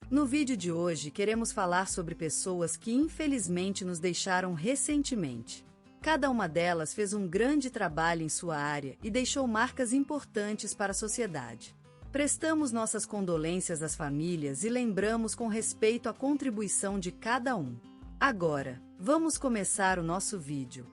No vídeo de hoje queremos falar sobre pessoas que infelizmente nos deixaram recentemente. Cada uma delas fez um grande trabalho em sua área e deixou marcas importantes para a sociedade. Prestamos nossas condolências às famílias e lembramos com respeito a contribuição de cada um. Agora, vamos começar o nosso vídeo.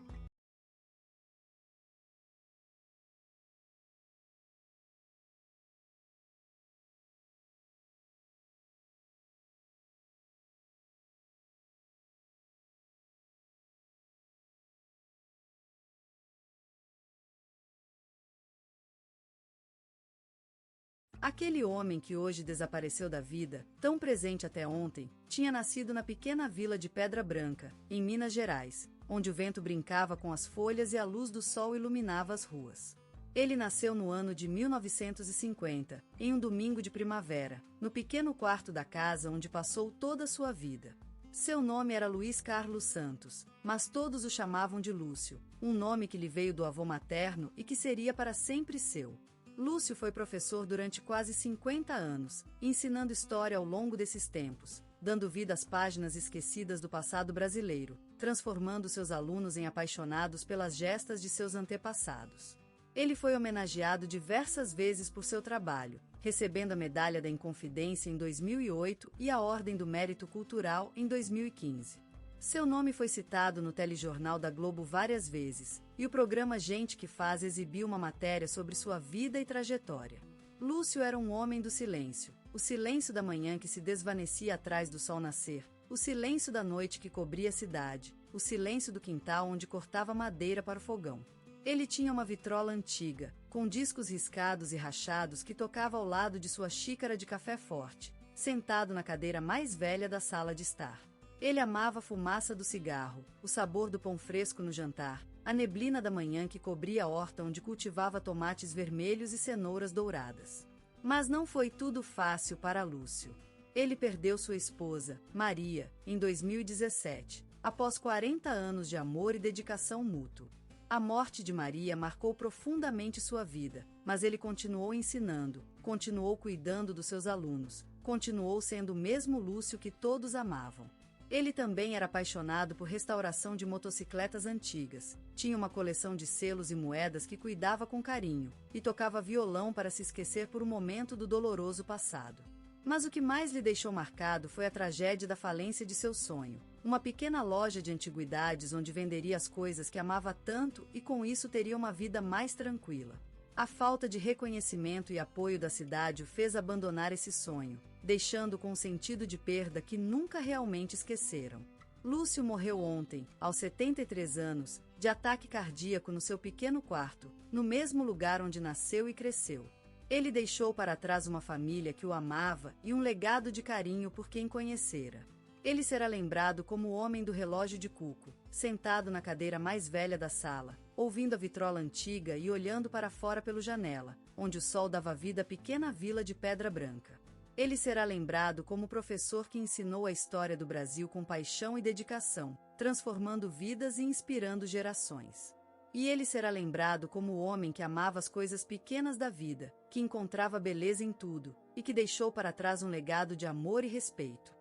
Aquele homem que hoje desapareceu da vida, tão presente até ontem, tinha nascido na pequena vila de Pedra Branca, em Minas Gerais, onde o vento brincava com as folhas e a luz do sol iluminava as ruas. Ele nasceu no ano de 1950, em um domingo de primavera, no pequeno quarto da casa onde passou toda a sua vida. Seu nome era Luiz Carlos Santos, mas todos o chamavam de Lúcio, um nome que lhe veio do avô materno e que seria para sempre seu. Lúcio foi professor durante quase 50 anos, ensinando história ao longo desses tempos, dando vida às páginas esquecidas do passado brasileiro, transformando seus alunos em apaixonados pelas gestas de seus antepassados. Ele foi homenageado diversas vezes por seu trabalho, recebendo a Medalha da Inconfidência em 2008 e a Ordem do Mérito Cultural em 2015. Seu nome foi citado no telejornal da Globo várias vezes, e o programa Gente que Faz exibiu uma matéria sobre sua vida e trajetória. Lúcio era um homem do silêncio, o silêncio da manhã que se desvanecia atrás do sol nascer, o silêncio da noite que cobria a cidade, o silêncio do quintal onde cortava madeira para o fogão. Ele tinha uma vitrola antiga, com discos riscados e rachados que tocava ao lado de sua xícara de café forte, sentado na cadeira mais velha da sala de estar. Ele amava a fumaça do cigarro, o sabor do pão fresco no jantar, a neblina da manhã que cobria a horta onde cultivava tomates vermelhos e cenouras douradas. Mas não foi tudo fácil para Lúcio. Ele perdeu sua esposa, Maria, em 2017, após 40 anos de amor e dedicação mútuo. A morte de Maria marcou profundamente sua vida, mas ele continuou ensinando, continuou cuidando dos seus alunos, continuou sendo o mesmo Lúcio que todos amavam. Ele também era apaixonado por restauração de motocicletas antigas, tinha uma coleção de selos e moedas que cuidava com carinho, e tocava violão para se esquecer por um momento do doloroso passado. Mas o que mais lhe deixou marcado foi a tragédia da falência de seu sonho, uma pequena loja de antiguidades onde venderia as coisas que amava tanto e com isso teria uma vida mais tranquila. A falta de reconhecimento e apoio da cidade o fez abandonar esse sonho, deixando com um sentido de perda que nunca realmente esqueceram. Lúcio morreu ontem, aos 73 anos, de ataque cardíaco no seu pequeno quarto, no mesmo lugar onde nasceu e cresceu. Ele deixou para trás uma família que o amava e um legado de carinho por quem conhecera. Ele será lembrado como o homem do relógio de cuco, sentado na cadeira mais velha da sala, ouvindo a vitrola antiga e olhando para fora pela janela, onde o sol dava vida à pequena vila de Pedra Branca. Ele será lembrado como o professor que ensinou a história do Brasil com paixão e dedicação, transformando vidas e inspirando gerações. E ele será lembrado como o homem que amava as coisas pequenas da vida, que encontrava beleza em tudo, e que deixou para trás um legado de amor e respeito.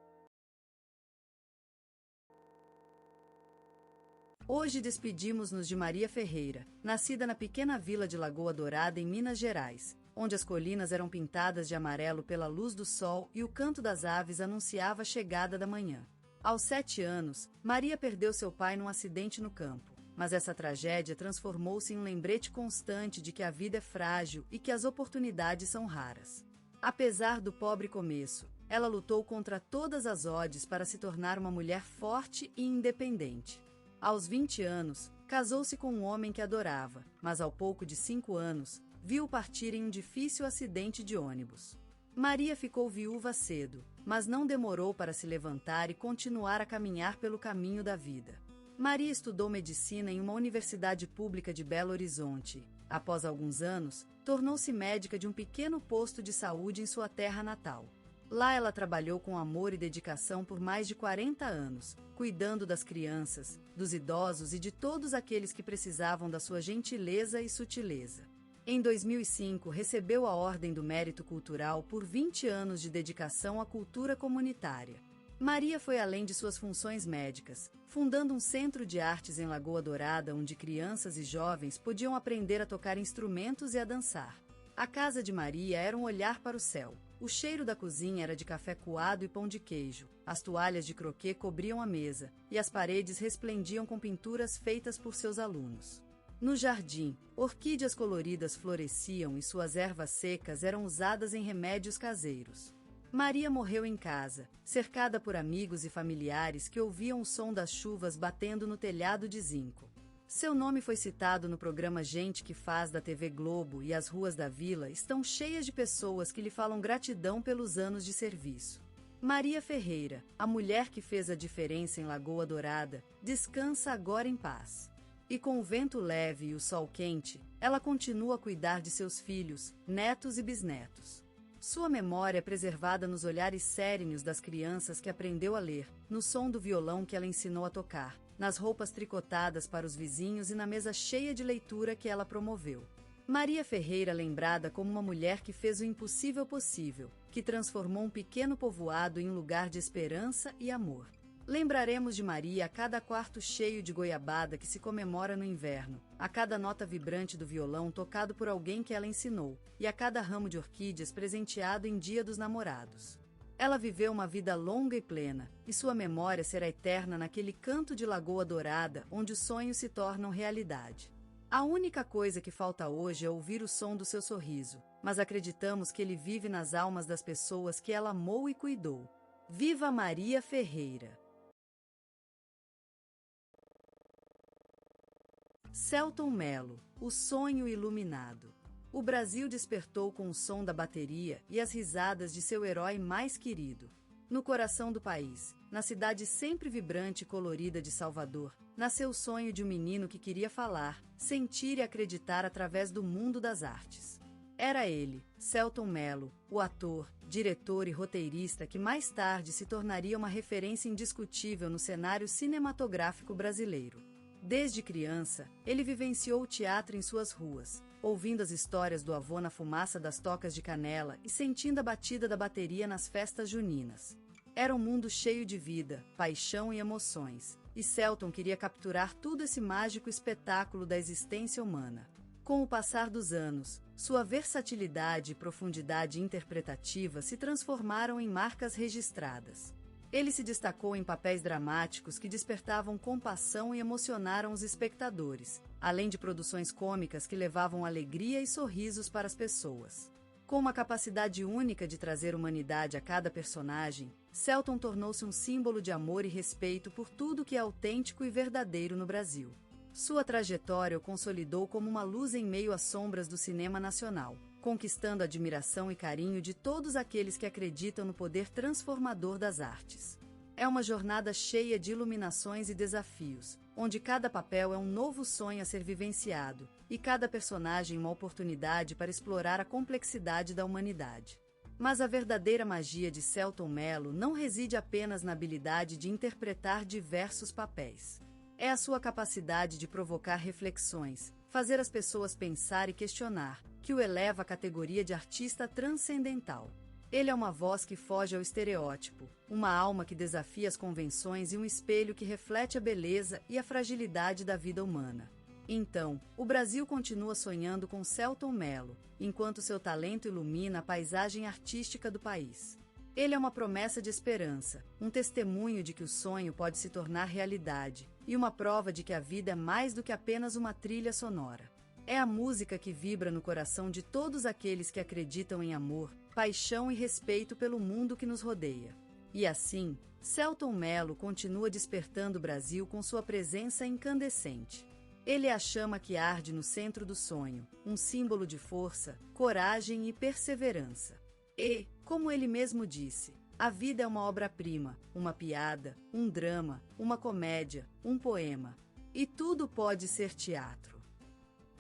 Hoje despedimos-nos de Maria Ferreira, nascida na pequena vila de Lagoa Dourada, em Minas Gerais, onde as colinas eram pintadas de amarelo pela luz do sol e o canto das aves anunciava a chegada da manhã. Aos 7 anos, Maria perdeu seu pai num acidente no campo, mas essa tragédia transformou-se em um lembrete constante de que a vida é frágil e que as oportunidades são raras. Apesar do pobre começo, ela lutou contra todas as odds para se tornar uma mulher forte e independente. Aos 20 anos, casou-se com um homem que adorava, mas ao pouco de 5 anos, viu-o partir em um difícil acidente de ônibus. Maria ficou viúva cedo, mas não demorou para se levantar e continuar a caminhar pelo caminho da vida. Maria estudou medicina em uma universidade pública de Belo Horizonte. Após alguns anos, tornou-se médica de um pequeno posto de saúde em sua terra natal. Lá ela trabalhou com amor e dedicação por mais de 40 anos, cuidando das crianças, dos idosos e de todos aqueles que precisavam da sua gentileza e sutileza. Em 2005, recebeu a Ordem do Mérito Cultural por 20 anos de dedicação à cultura comunitária. Maria foi além de suas funções médicas, fundando um centro de artes em Lagoa Dourada onde crianças e jovens podiam aprender a tocar instrumentos e a dançar. A casa de Maria era um olhar para o céu. O cheiro da cozinha era de café coado e pão de queijo, as toalhas de croquet cobriam a mesa, e as paredes resplendiam com pinturas feitas por seus alunos. No jardim, orquídeas coloridas floresciam e suas ervas secas eram usadas em remédios caseiros. Maria morreu em casa, cercada por amigos e familiares que ouviam o som das chuvas batendo no telhado de zinco. Seu nome foi citado no programa Gente que Faz da TV Globo e as ruas da vila estão cheias de pessoas que lhe falam gratidão pelos anos de serviço. Maria Ferreira, a mulher que fez a diferença em Lagoa Dourada, descansa agora em paz. E com o vento leve e o sol quente, ela continua a cuidar de seus filhos, netos e bisnetos. Sua memória é preservada nos olhares sérenos das crianças que aprendeu a ler, no som do violão que ela ensinou a tocar, nas roupas tricotadas para os vizinhos e na mesa cheia de leitura que ela promoveu. Maria Ferreira lembrada como uma mulher que fez o impossível possível, que transformou um pequeno povoado em um lugar de esperança e amor. Lembraremos de Maria a cada quarto cheio de goiabada que se comemora no inverno, a cada nota vibrante do violão tocado por alguém que ela ensinou, e a cada ramo de orquídeas presenteado em Dia dos Namorados. Ela viveu uma vida longa e plena, e sua memória será eterna naquele canto de Lagoa Dourada onde os sonhos se tornam realidade. A única coisa que falta hoje é ouvir o som do seu sorriso, mas acreditamos que ele vive nas almas das pessoas que ela amou e cuidou. Viva Maria Ferreira! Selton Mello, o sonho iluminado. O Brasil despertou com o som da bateria e as risadas de seu herói mais querido. No coração do país, na cidade sempre vibrante e colorida de Salvador, nasceu o sonho de um menino que queria falar, sentir e acreditar através do mundo das artes. Era ele, Selton Mello, o ator, diretor e roteirista que mais tarde se tornaria uma referência indiscutível no cenário cinematográfico brasileiro. Desde criança, ele vivenciou o teatro em suas ruas, ouvindo as histórias do avô na fumaça das tocas de canela e sentindo a batida da bateria nas festas juninas. Era um mundo cheio de vida, paixão e emoções, e Selton queria capturar todo esse mágico espetáculo da existência humana. Com o passar dos anos, sua versatilidade e profundidade interpretativa se transformaram em marcas registradas. Ele se destacou em papéis dramáticos que despertavam compaixão e emocionaram os espectadores, além de produções cômicas que levavam alegria e sorrisos para as pessoas. Com uma capacidade única de trazer humanidade a cada personagem, Selton tornou-se um símbolo de amor e respeito por tudo que é autêntico e verdadeiro no Brasil. Sua trajetória o consolidou como uma luz em meio às sombras do cinema nacional, conquistando a admiração e carinho de todos aqueles que acreditam no poder transformador das artes. É uma jornada cheia de iluminações e desafios, onde cada papel é um novo sonho a ser vivenciado, e cada personagem uma oportunidade para explorar a complexidade da humanidade. Mas a verdadeira magia de Selton Mello não reside apenas na habilidade de interpretar diversos papéis. É a sua capacidade de provocar reflexões, fazer as pessoas pensar e questionar, que o eleva à categoria de artista transcendental. Ele é uma voz que foge ao estereótipo, uma alma que desafia as convenções e um espelho que reflete a beleza e a fragilidade da vida humana. Então, o Brasil continua sonhando com Selton Mello, enquanto seu talento ilumina a paisagem artística do país. Ele é uma promessa de esperança, um testemunho de que o sonho pode se tornar realidade, e uma prova de que a vida é mais do que apenas uma trilha sonora. É a música que vibra no coração de todos aqueles que acreditam em amor, paixão e respeito pelo mundo que nos rodeia. E assim, Selton Mello continua despertando o Brasil com sua presença incandescente. Ele é a chama que arde no centro do sonho, um símbolo de força, coragem e perseverança. E, como ele mesmo disse, a vida é uma obra-prima, uma piada, um drama, uma comédia, um poema. E tudo pode ser teatro.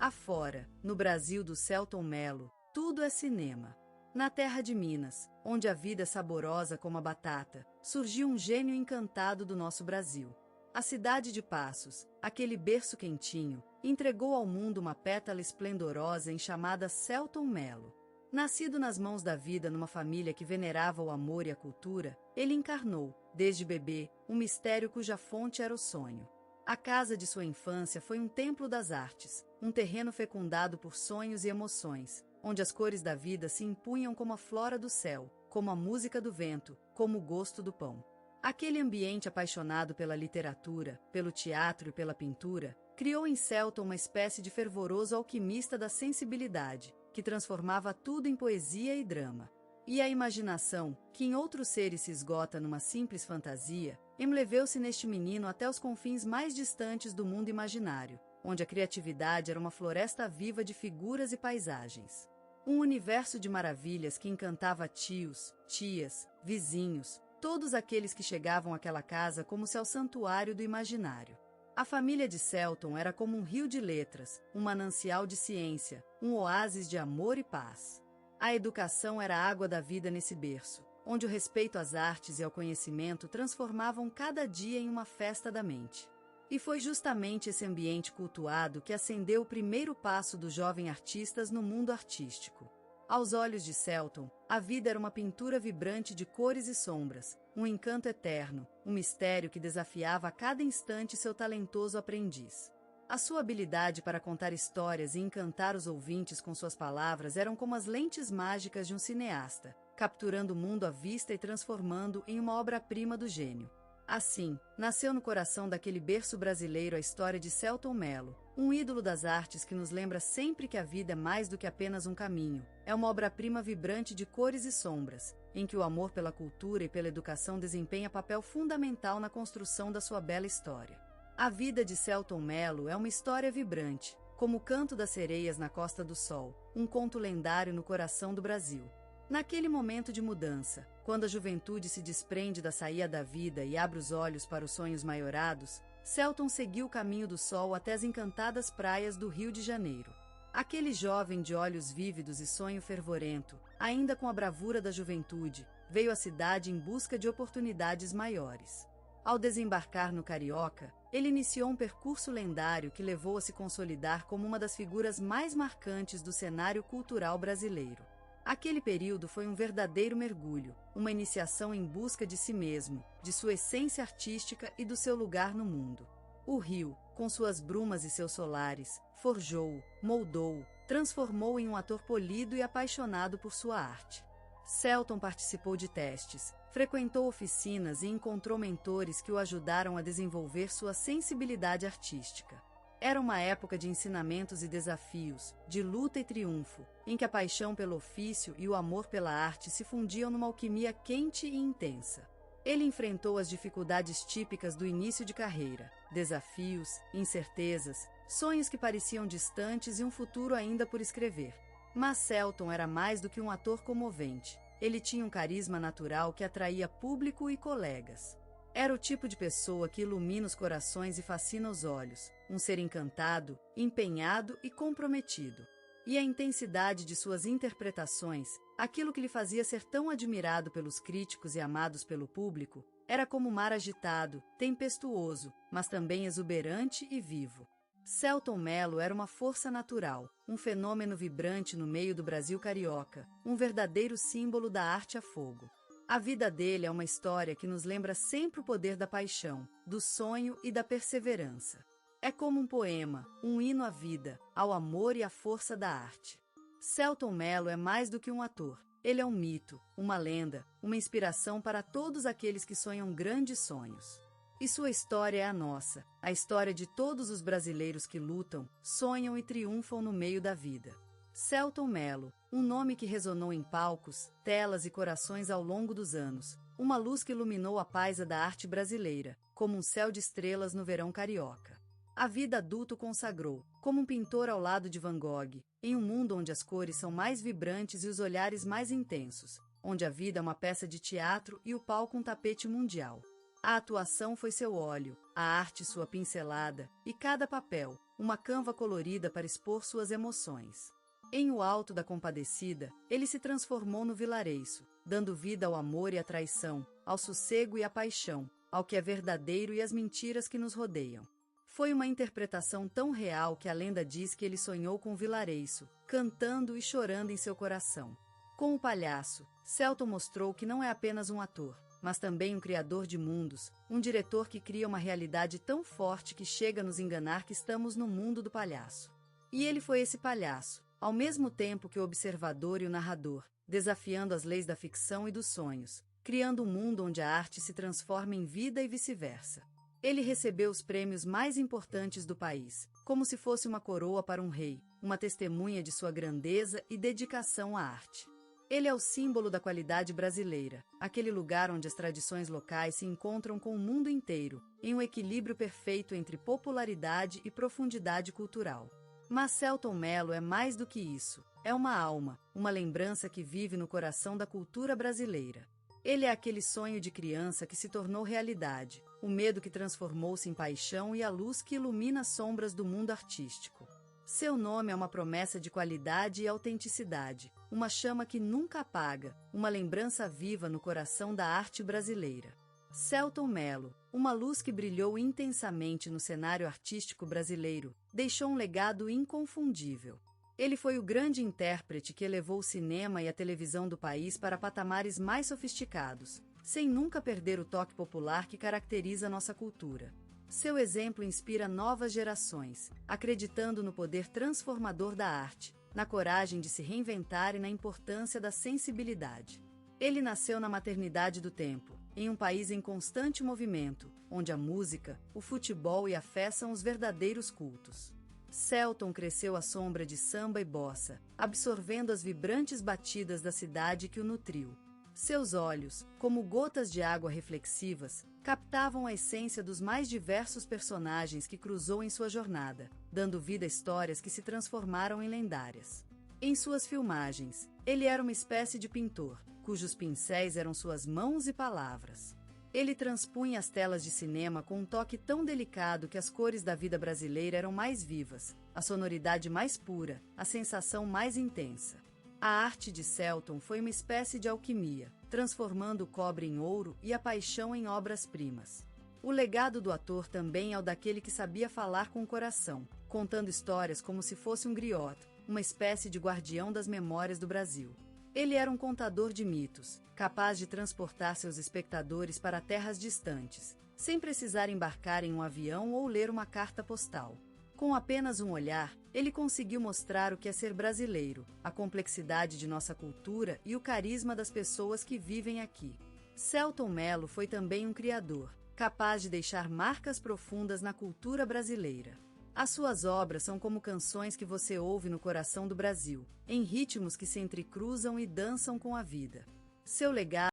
Afora, no Brasil do Selton Mello, tudo é cinema. Na terra de Minas, onde a vida é saborosa como a batata, surgiu um gênio encantado do nosso Brasil. A cidade de Passos, aquele berço quentinho, entregou ao mundo uma pétala esplendorosa em chamada Selton Mello. Nascido nas mãos da vida numa família que venerava o amor e a cultura, ele encarnou, desde bebê, um mistério cuja fonte era o sonho. A casa de sua infância foi um templo das artes, um terreno fecundado por sonhos e emoções, onde as cores da vida se impunham como a flora do céu, como a música do vento, como o gosto do pão. Aquele ambiente apaixonado pela literatura, pelo teatro e pela pintura, criou em Selton uma espécie de fervoroso alquimista da sensibilidade, que transformava tudo em poesia e drama. E a imaginação, que em outros seres se esgota numa simples fantasia, enleveu-se neste menino até os confins mais distantes do mundo imaginário, onde a criatividade era uma floresta viva de figuras e paisagens. Um universo de maravilhas que encantava tios, tias, vizinhos, todos aqueles que chegavam àquela casa como se ao santuário do imaginário. A família de Selton era como um rio de letras, um manancial de ciência, um oásis de amor e paz. A educação era a água da vida nesse berço, onde o respeito às artes e ao conhecimento transformavam cada dia em uma festa da mente. E foi justamente esse ambiente cultuado que acendeu o primeiro passo dos jovens artistas no mundo artístico. Aos olhos de Selton, a vida era uma pintura vibrante de cores e sombras, um encanto eterno, um mistério que desafiava a cada instante seu talentoso aprendiz. A sua habilidade para contar histórias e encantar os ouvintes com suas palavras eram como as lentes mágicas de um cineasta, capturando o mundo à vista e transformando em uma obra-prima do gênio. Assim, nasceu no coração daquele berço brasileiro a história de Selton Mello, um ídolo das artes que nos lembra sempre que a vida é mais do que apenas um caminho, é uma obra-prima vibrante de cores e sombras, em que o amor pela cultura e pela educação desempenha papel fundamental na construção da sua bela história. A vida de Selton Mello é uma história vibrante, como o canto das sereias na Costa do Sol, um conto lendário no coração do Brasil. Naquele momento de mudança, quando a juventude se desprende da saída da vida e abre os olhos para os sonhos maiorados, Selton seguiu o caminho do sol até as encantadas praias do Rio de Janeiro. Aquele jovem de olhos vívidos e sonho fervorento, ainda com a bravura da juventude, veio à cidade em busca de oportunidades maiores. Ao desembarcar no Carioca, ele iniciou um percurso lendário que levou a se consolidar como uma das figuras mais marcantes do cenário cultural brasileiro. Aquele período foi um verdadeiro mergulho, uma iniciação em busca de si mesmo, de sua essência artística e do seu lugar no mundo. O Rio, com suas brumas e seus solares, forjou-o, moldou-o, transformou-o em um ator polido e apaixonado por sua arte. Selton participou de testes, frequentou oficinas e encontrou mentores que o ajudaram a desenvolver sua sensibilidade artística. Era uma época de ensinamentos e desafios, de luta e triunfo, em que a paixão pelo ofício e o amor pela arte se fundiam numa alquimia quente e intensa. Ele enfrentou as dificuldades típicas do início de carreira, desafios, incertezas, sonhos que pareciam distantes e um futuro ainda por escrever. Mas Selton era mais do que um ator comovente. Ele tinha um carisma natural que atraía público e colegas. Era o tipo de pessoa que ilumina os corações e fascina os olhos, um ser encantado, empenhado e comprometido. E a intensidade de suas interpretações, aquilo que lhe fazia ser tão admirado pelos críticos e amados pelo público, era como um mar agitado, tempestuoso, mas também exuberante e vivo. Selton Mello era uma força natural, um fenômeno vibrante no meio do Brasil carioca, um verdadeiro símbolo da arte a fogo. A vida dele é uma história que nos lembra sempre o poder da paixão, do sonho e da perseverança. É como um poema, um hino à vida, ao amor e à força da arte. Selton Mello é mais do que um ator. Ele é um mito, uma lenda, uma inspiração para todos aqueles que sonham grandes sonhos. E sua história é a nossa, a história de todos os brasileiros que lutam, sonham e triunfam no meio da vida. Selton Mello, um nome que ressonou em palcos, telas e corações ao longo dos anos, uma luz que iluminou a paisa da arte brasileira, como um céu de estrelas no verão carioca. A vida adulta o consagrou, como um pintor ao lado de Van Gogh, em um mundo onde as cores são mais vibrantes e os olhares mais intensos, onde a vida é uma peça de teatro e o palco um tapete mundial. A atuação foi seu óleo, a arte sua pincelada, e cada papel, uma canva colorida para expor suas emoções. Em O Alto da Compadecida, ele se transformou no vilareiço, dando vida ao amor e à traição, ao sossego e à paixão, ao que é verdadeiro e às mentiras que nos rodeiam. Foi uma interpretação tão real que a lenda diz que ele sonhou com o vilareço, cantando e chorando em seu coração. Com o palhaço, Selton mostrou que não é apenas um ator, mas também um criador de mundos, um diretor que cria uma realidade tão forte que chega a nos enganar que estamos no mundo do palhaço. E ele foi esse palhaço, ao mesmo tempo que o observador e o narrador, desafiando as leis da ficção e dos sonhos, criando um mundo onde a arte se transforma em vida e vice-versa. Ele recebeu os prêmios mais importantes do país, como se fosse uma coroa para um rei, uma testemunha de sua grandeza e dedicação à arte. Ele é o símbolo da qualidade brasileira, aquele lugar onde as tradições locais se encontram com o mundo inteiro, em um equilíbrio perfeito entre popularidade e profundidade cultural. Mas Selton Mello é mais do que isso. É uma alma, uma lembrança que vive no coração da cultura brasileira. Ele é aquele sonho de criança que se tornou realidade, o medo que transformou-se em paixão e a luz que ilumina as sombras do mundo artístico. Seu nome é uma promessa de qualidade e autenticidade, uma chama que nunca apaga, uma lembrança viva no coração da arte brasileira. Selton Mello, uma luz que brilhou intensamente no cenário artístico brasileiro, deixou um legado inconfundível. Ele foi o grande intérprete que elevou o cinema e a televisão do país para patamares mais sofisticados, sem nunca perder o toque popular que caracteriza nossa cultura. Seu exemplo inspira novas gerações, acreditando no poder transformador da arte, na coragem de se reinventar e na importância da sensibilidade. Ele nasceu na maternidade do tempo, em um país em constante movimento, onde a música, o futebol e a fé são os verdadeiros cultos. Selton cresceu à sombra de samba e bossa, absorvendo as vibrantes batidas da cidade que o nutriu. Seus olhos, como gotas de água reflexivas, captavam a essência dos mais diversos personagens que cruzou em sua jornada, dando vida a histórias que se transformaram em lendárias. Em suas filmagens, ele era uma espécie de pintor, cujos pincéis eram suas mãos e palavras. Ele transpunha as telas de cinema com um toque tão delicado que as cores da vida brasileira eram mais vivas, a sonoridade mais pura, a sensação mais intensa. A arte de Selton foi uma espécie de alquimia, transformando o cobre em ouro e a paixão em obras-primas. O legado do ator também é o daquele que sabia falar com o coração, contando histórias como se fosse um griot, uma espécie de guardião das memórias do Brasil. Ele era um contador de mitos, capaz de transportar seus espectadores para terras distantes, sem precisar embarcar em um avião ou ler uma carta postal. Com apenas um olhar, ele conseguiu mostrar o que é ser brasileiro, a complexidade de nossa cultura e o carisma das pessoas que vivem aqui. Selton Mello foi também um criador, capaz de deixar marcas profundas na cultura brasileira. As suas obras são como canções que você ouve no coração do Brasil, em ritmos que se entrecruzam e dançam com a vida. Seu legado